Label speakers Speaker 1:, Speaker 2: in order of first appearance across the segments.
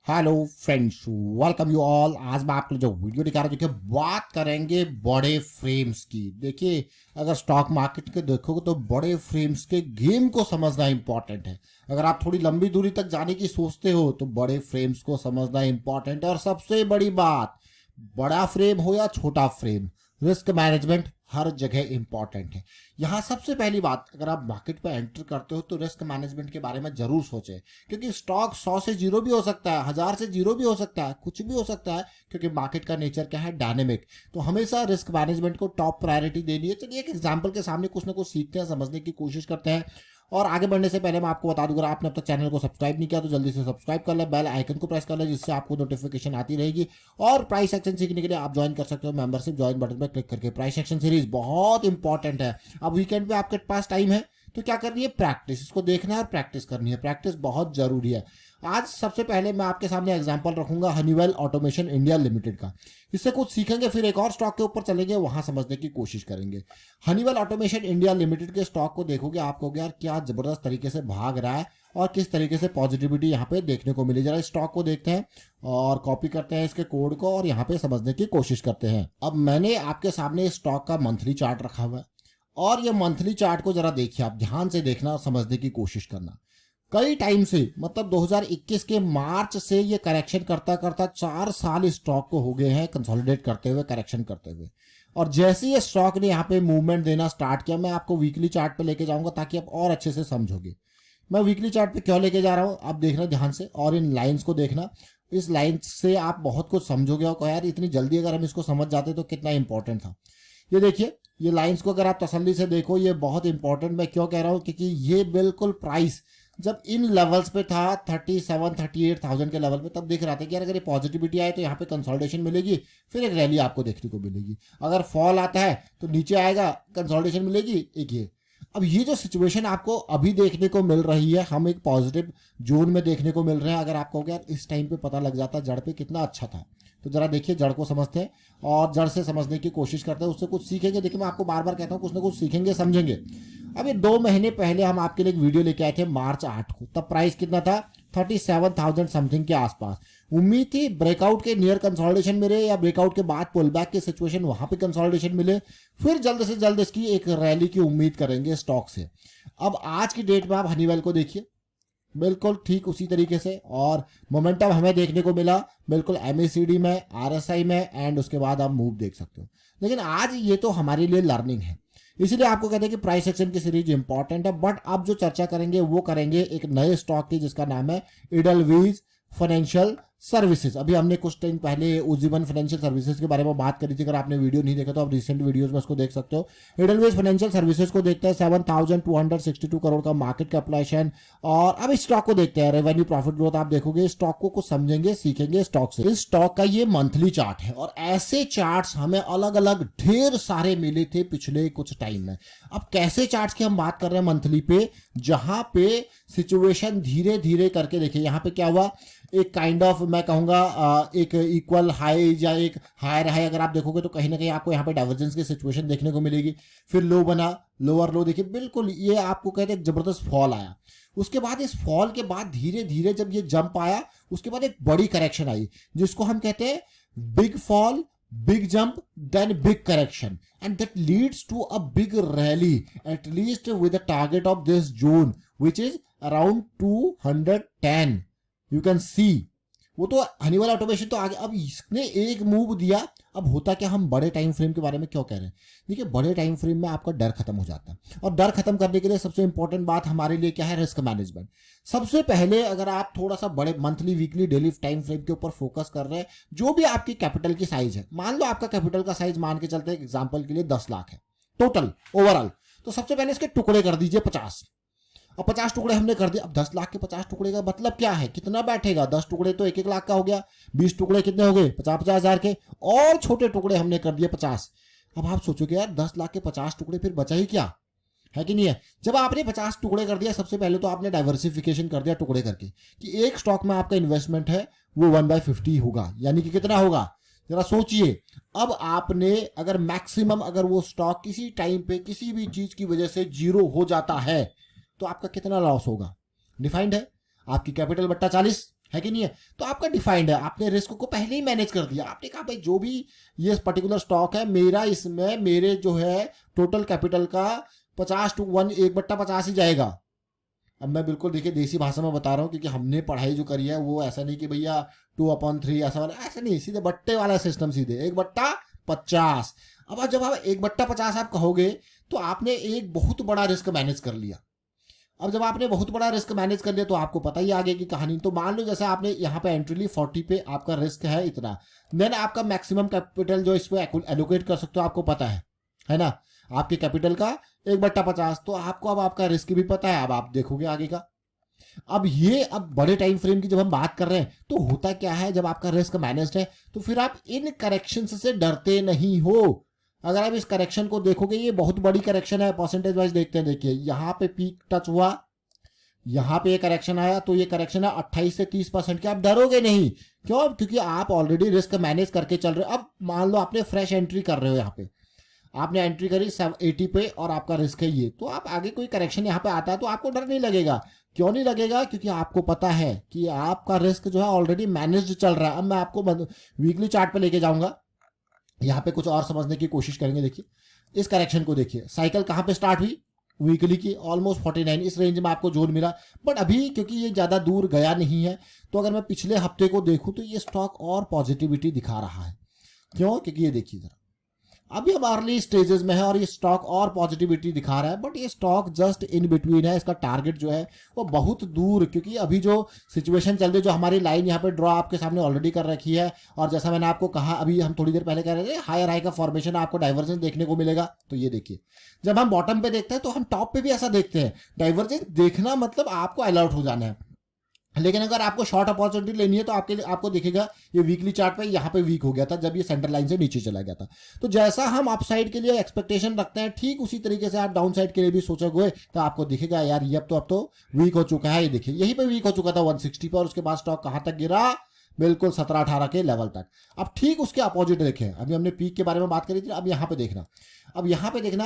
Speaker 1: Hello friends, welcome you all. आज मैं आपको जो वीडियो दिखा रहा हूँ, देखिए बात करेंगे बड़े फ्रेम्स की। देखिए अगर स्टॉक मार्केट के देखोगे तो बड़े फ्रेम्स के गेम को समझना इंपॉर्टेंट है। अगर आप थोड़ी लंबी दूरी तक जाने की सोचते हो तो बड़े फ्रेम्स को समझना इंपॉर्टेंट है। और सबसे बड़ी बात, बड़ा फ्रेम हो या छोटा फ्रेम, रिस्क मैनेजमेंट हर जगह इंपॉर्टेंट है। यहाँ सबसे पहली बात, अगर आप मार्केट पर एंटर करते हो तो रिस्क मैनेजमेंट के बारे में जरूर सोचें, क्योंकि स्टॉक 100 से जीरो भी हो सकता है, 1000 से जीरो भी हो सकता है, कुछ भी हो सकता है, क्योंकि मार्केट का नेचर क्या है, डायनेमिक। तो हमेशा रिस्क मैनेजमेंट को टॉप प्रायोरिटी देनी है। चलिए एक एग्जाम्पल के सामने कुछ ना कुछ सीखते हैं, समझने की कोशिश करते हैं। और आगे बढ़ने से पहले मैं आपको बता दूं, अगर आपने अब तक चैनल को सब्सक्राइब नहीं किया तो जल्दी से सब्सक्राइब कर ले, बेल आइकन को प्रेस कर ले, जिससे आपको नोटिफिकेशन आती रहेगी। और प्राइस एक्शन सीखने के लिए आप ज्वाइन कर सकते हो मेंबरशिप ज्वाइन बटन पर क्लिक करके। प्राइस एक्शन सीरीज बहुत इंपॉर्टेंट है। अब वीकेंड पे आपके पास टाइम है तो क्या करनी है, प्रैक्टिस। इसको देखना है और प्रैक्टिस करनी है। प्रैक्टिस बहुत जरूरी है। आज सबसे पहले मैं आपके सामने एग्जांपल रखूंगा हनीवेल ऑटोमेशन इंडिया लिमिटेड का। इससे कुछ सीखेंगे, फिर एक और स्टॉक के ऊपर चलेंगे, वहां समझने की कोशिश करेंगे। हनीवेल ऑटोमेशन इंडिया लिमिटेड के स्टॉक को देखोगे, आपको यार क्या जबरदस्त तरीके से भाग रहा है और किस तरीके से पॉजिटिविटी यहाँ पे देखने को मिली। जरा स्टॉक को देखते हैं और कॉपी करते हैं इसके कोड को और यहाँ पे समझने की कोशिश करते हैं। अब मैंने आपके सामने स्टॉक का मंथली चार्ट रखा हुआ है और ये मंथली चार्ट को जरा देखिए, आप ध्यान से देखना और समझने की कोशिश करना। कई टाइम से, मतलब 2021 के मार्च से ये करेक्शन करता करता 4 साल स्टॉक को हो गए हैं कंसोलिडेट करते हुए, करेक्शन करते हुए। और जैसे ये स्टॉक ने यहाँ पे मूवमेंट देना स्टार्ट किया, मैं आपको वीकली चार्ट पे लेके जाऊंगा ताकि आप और अच्छे से समझोगे। मैं वीकली चार्ट पे क्यों लेके जा रहा हूँ आप देखना ध्यान से, और इन लाइंस को देखना। इस लाइन से आप बहुत कुछ समझोगे और कहो यार इतनी जल्दी अगर हम इसको समझ जाते तो कितना इंपॉर्टेंट था। ये देखिए, ये लाइंस को अगर आप तसल्ली से देखो, ये बहुत इंपॉर्टेंट मैं क्यों कह रहा हूँ, क्योंकि ये बिल्कुल प्राइस जब इन लेवल्स पे था 37-38,000 के लेवल पे, तब देख रहा था कि यार अगर ये पॉजिटिविटी आए तो यहाँ पे कंसोलिडेशन मिलेगी, फिर एक रैली आपको देखने को मिलेगी। अगर फॉल आता है तो नीचे आएगा, कंसोलिडेशन मिलेगी, एक ये। अब ये जो सिचुएशन आपको अभी देखने को मिल रही है, हम एक पॉजिटिव जोन में देखने को मिल रहे हैं। अगर आपको यार इस टाइम पे पता लग जाता जड़ पे कितना अच्छा था, तो जरा देखिए जड़ को समझते हैं और जड़ से समझने की कोशिश करते हैं, उससे कुछ सीखेंगे। देखिए मैं आपको बार बार कहता हूँ कुछ ना कुछ सीखेंगे, समझेंगे। अभी 2 महीने पहले हम आपके लिए एक वीडियो लेके आए थे मार्च 8 को, तब प्राइस कितना था, 37,000 समथिंग के आसपास। उम्मीद थी ब्रेकआउट के नियर कंसोलिडेशन मिले या ब्रेकआउट के बाद पुल बैक की सिचुएशन वहां पे कंसोलिडेशन मिले, फिर जल्द से जल्द इसकी एक रैली की उम्मीद करेंगे स्टॉक से। अब आज की डेट में आप हनीवेल को देखिए, बिल्कुल ठीक उसी तरीके से, और मोमेंटम हमें देखने को मिला बिल्कुल एमएसीडी में, आरएसआई में, एंड उसके बाद आप मूव देख सकते हो। लेकिन आज ये तो हमारे लिए लर्निंग है, इसीलिए आपको कहते हैं कि प्राइस एक्शन की सीरीज इंपॉर्टेंट है। बट अब जो चर्चा करेंगे वो करेंगे एक नए स्टॉक की, जिसका नाम है इडलवीज फाइनेंशियल सर्विसेज। अभी हमने कुछ टाइम पहले उज्जीवन फाइनेंशियल सर्विसेज के बारे में बात करी थी। अगर आपने वीडियो नहीं देखा तो आप रिसेंट वीडियोस में उसको देख सकते हो। एडलवेज फाइनेंशियल सर्विसेज को देखते हैं, 7,262 करोड़ का मार्केट कैपिटलाइजेशन। और अब इस स्टॉक को देखते हैं, रेवेन्यू प्रॉफिट ग्रोथ आप देखोगे, स्टॉक को कुछ समझेंगे, सीखेंगे स्टॉक से। इस स्टॉक का ये मंथली चार्ट है और ऐसे चार्ट्स हमें अलग अलग ढेर सारे मिले थे पिछले कुछ टाइम में। अब कैसे चार्ट्स की हम बात कर रहे हैं मंथली पे, जहां पे सिचुएशन धीरे धीरे करके देखिए, यहाँ पे क्या हुआ, एक काइंड ऑफ मैं कहूंगा एक इक्वल हाई या एक हायर हाई अगर आप देखोगे तो कहीं ना कहीं आपको यहाँ पे डाइवर्जेंस की सिचुएशन देखने को मिलेगी। फिर लो बना, लोअर लो, देखिए बिल्कुल ये आपको कहते हैं जबरदस्त फॉल आया। उसके बाद इस फॉल के बाद धीरे धीरे जब ये जंप आया, उसके बाद एक बड़ी करेक्शन आई, जिसको हम कहते हैं big fall, big jump, then big correction, and that leads to a big rally, at least with the target of this zone which is around 210. You can see वो तो हनीवेल ऑटोमेशन तो आगे। अब इसने एक मूव दिया, अब होता क्या, हम बड़े टाइम फ्रेम के बारे में क्यों कह रहे हैं, देखिए बड़े टाइम फ्रेम में आपका डर खत्म हो जाता है, और डर खत्म करने के लिए सबसे इंपॉर्टेंट बात हमारे लिए क्या है, रिस्क मैनेजमेंट। सबसे पहले अगर आप थोड़ा सा बड़े monthly, weekly, daily time frame के ऊपर फोकस कर रहे हैं, जो भी आपकी कैपिटल की साइज है, मान लो आपका कैपिटल का साइज मान के चलते हैं एग्जाम्पल के लिए 10 लाख है टोटल ओवरऑल, तो सबसे पहले इसके टुकड़े कर दीजिए 50। अब 50 टुकड़े हमने कर दिए। अब 10 लाख के 50 टुकड़े का मतलब क्या है, कितना बैठेगा, 10 टुकड़े तो 1-1 लाख का हो गया, 20 टुकड़े कितने हो गए, 50-50 हजार के, और छोटे टुकड़े हमने कर दिए 50। अब आप सोचोगे यार 10 लाख के 50 टुकड़े, फिर बचा ही क्या, है कि नहीं है। जब आपने 50 टुकड़े कर दिया, सबसे पहले तो आपने डाइवर्सिफिकेशन कर दिया टुकड़े करके, कि एक स्टॉक में आपका इन्वेस्टमेंट है वो 1/50 होगा, यानी कि कितना होगा, जरा सोचिए। अब आपने अगर मैक्सिमम अगर वो स्टॉक किसी टाइम पे किसी भी चीज की वजह से जीरो हो जाता है तो आपका कितना लॉस होगा, डिफाइंड है। आपकी कैपिटल बट्टा 40, है कि नहीं है? तो आपका डिफाइंड है, आपने रिस्क को पहले ही मैनेज कर दिया। आपने कहा भाई जो भी ये पर्टिकुलर स्टॉक है मेरा, इसमें मेरे जो है टोटल कैपिटल का 50:1, 1/50 ही जाएगा। अब मैं बिल्कुल देखिए देसी भाषा में बता रहा हूँ, क्योंकि हमने पढ़ाई जो करी है वो ऐसा नहीं कि भैया 2/3 ऐसा वाला, ऐसा नहीं, सीधे बट्टे वाला सिस्टम, सीधे 1/50। अब जब आप 1/50 आप कहोगे तो आपने एक बहुत बड़ा रिस्क मैनेज कर लिया। अब जब आपने बहुत बड़ा रिस्क मैनेज कर लिया तो आपको पता ही आगे की कहानी। तो मान लो जैसे आपने यहाँ पे एंट्री ली 40 पे, आपका रिस्क है इतना, देन आपका मैक्सिमम कैपिटल जो इस पे एलोकेट कर सकते हो आपको पता है ना, आपके कैपिटल का 1/50। तो आपको अब आपका रिस्क भी पता है, अब आप देखोगे आगे का। अब बड़े टाइम फ्रेम की जब हम बात कर रहे हैं तो होता क्या है, जब आपका रिस्क मैनेज्ड है तो फिर आप इन करेक्शन से डरते नहीं हो। अगर आप इस करेक्शन को देखोगे, ये बहुत बड़ी करेक्शन है, परसेंटेज वाइज देखते हैं। देखिए यहाँ पे पीक टच हुआ, यहाँ पे ये करेक्शन आया, तो ये करेक्शन है 28 से 30% के। आप डरोगे नहीं, क्यों? क्योंकि आप ऑलरेडी रिस्क मैनेज करके चल रहे हो। अब मान लो आपने फ्रेश एंट्री कर रहे हो, यहाँ पे आपने एंट्री करी 80 पे और आपका रिस्क है ये, तो आप आगे कोई करेक्शन यहाँ पे आता है तो आपको डर नहीं लगेगा। क्यों नहीं लगेगा? क्योंकि आपको पता है कि आपका रिस्क जो है ऑलरेडी मैनेज्ड चल रहा है। अब मैं आपको वीकली चार्ट पे लेके जाऊंगा, यहाँ पे कुछ और समझने की कोशिश करेंगे। देखिए इस करेक्शन को देखिए, साइकिल कहाँ पे स्टार्ट हुई, वीकली की ऑलमोस्ट 49, इस रेंज में आपको जोन मिला। बट अभी क्योंकि ये ज्यादा दूर गया नहीं है, तो अगर मैं पिछले हफ्ते को देखूं तो ये स्टॉक और पॉजिटिविटी दिखा रहा है। क्यों? क्योंकि ये देखिए जरा, अभी हम अर्ली स्टेजेस में है और ये स्टॉक और पॉजिटिविटी दिखा रहा है, बट ये स्टॉक जस्ट इन बिटवीन है। इसका टारगेट जो है वो बहुत दूर, क्योंकि अभी जो सिचुएशन चल रही है, जो हमारी लाइन यहाँ पे ड्रॉ आपके सामने ऑलरेडी कर रखी है, और जैसा मैंने आपको कहा अभी हम थोड़ी देर पहले कह रहे थे, हायर हाई का फॉर्मेशन आपको डाइवर्जेंस देखने को मिलेगा। तो ये देखिए, जब हम बॉटम पे देखते हैं तो हम टॉप पे भी ऐसा देखते हैं। डाइवर्जेंस देखना मतलब आपको अलर्ट हो जाना है। लेकिन अगर आपको शॉर्ट अपॉर्चुनिटी लेनी है तो आपके लिए आपको दिखेगा ये वीकली चार्ट पे यहाँ पे वीक हो गया था जब ये सेंटर लाइन से नीचे चला गया था। तो जैसा हम अपसाइड के लिए एक्सपेक्टेशन रखते हैं, ठीक उसी तरीके से आप डाउन साइड के लिए भी सोचोगे तो आपको दिखेगा यार ये अब तो वीक हो चुका है। ये देखिए यहीं पे वीक हो चुका था 160 पर, और उसके बाद स्टॉक कहाँ तक गिरा, बिल्कुल 17-18 के लेवल तक। अब ठीक उसके अपोजिट देखें, अभी हमने पीक के बारे में बात करी थी, अब यहाँ पे देखना,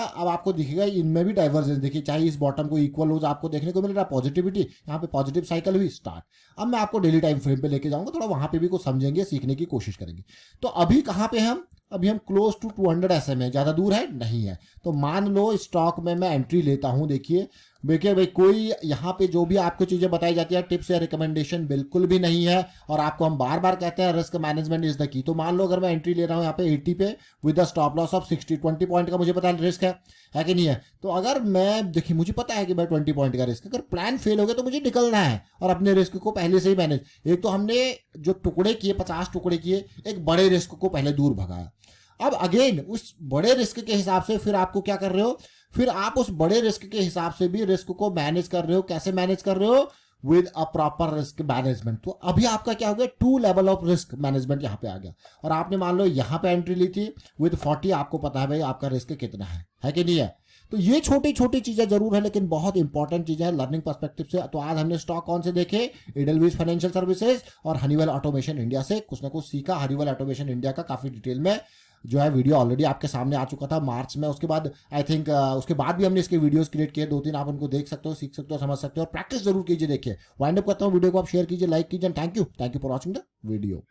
Speaker 1: अब आपको दिखेगा इनमें भी डाइवर्जेंस। देखिए चाहे इस बॉटम को इक्वल हो आपको देखने को मिल रहा है, पॉजिटिविटी, यहाँ पे पॉजिटिव साइकिल हुई स्टार्ट। अब मैं आपको डेली टाइम फ्रेम पे लेके जाऊंगा, थोड़ा वहां पे भी कुछ समझेंगे, सीखने की कोशिश करेंगे। तो अभी कहाँ पे हम, अभी हम क्लोज टू 200 SMA है, ज्यादा दूर है नहीं है। तो मान लो स्टॉक में मैं एंट्री लेता हूं। देखिए भाई कोई यहाँ पे जो भी आपको चीजें बताई जाती है टिप्स या रिकमेंडेशन बिल्कुल भी नहीं है, और आपको हम बार बार कहते हैं risk management is the key. तो मान लो अगर मैं एंट्री ले रहा हूँ यहाँ पे 80 पे with the stop loss of 60, 20 point का मुझे पता है रिस्क है कि नहीं है। तो अगर मैं देखिए मुझे पता है कि भाई 20 पॉइंट का रिस्क, अगर प्लान फेल हो गया तो मुझे निकलना है और अपने रिस्क को पहले से ही मैनेज। एक तो हमने जो टुकड़े किए 50 टुकड़े किए, एक बड़े रिस्क को पहले दूर भगाया। अब अगेन उस बड़े रिस्क के हिसाब से फिर आपको क्या कर रहे हो, फिर आप उस बड़े रिस्क के हिसाब से भी रिस्क को मैनेज कर रहे हो। कैसे मैनेज कर रहे हो? With a proper risk management. तो अभी आपका क्या हो गया, 2 लेवल ऑफ रिस्क मैनेजमेंट यहाँ पे आ गया। और आपने मान लो यहाँ पे एंट्री ली थी विद 40, आपको पता है भाई आपका रिस्क कितना है कि नहीं है। तो ये छोटी छोटी चीजें जरूर है लेकिन बहुत इंपॉर्टेंट चीजें हैं लर्निंग पर्सपेक्टिव से। तो आज हमने स्टॉक कौन से देखे, एडलवीज फाइनेंशियल सर्विसेज और हनीवेल ऑटोमेशन इंडिया से कुछ ना कुछ सीखा। हनीवेल ऑटोमेशन इंडिया का काफी डिटेल में जो है वीडियो ऑलरेडी आपके सामने आ चुका था मार्च में। उसके बाद आई थिंक उसके बाद भी हमने इसके वीडियोस क्रिएट किए 2-3, आप उनको देख सकते हो, सीख सकते हो, समझ सकते हो और प्रैक्टिस जरूर कीजिए। देखिए वाइंड अप करता हूँ, वीडियो को आप शेयर कीजिए, लाइक कीजिए। Thank you for watching the video.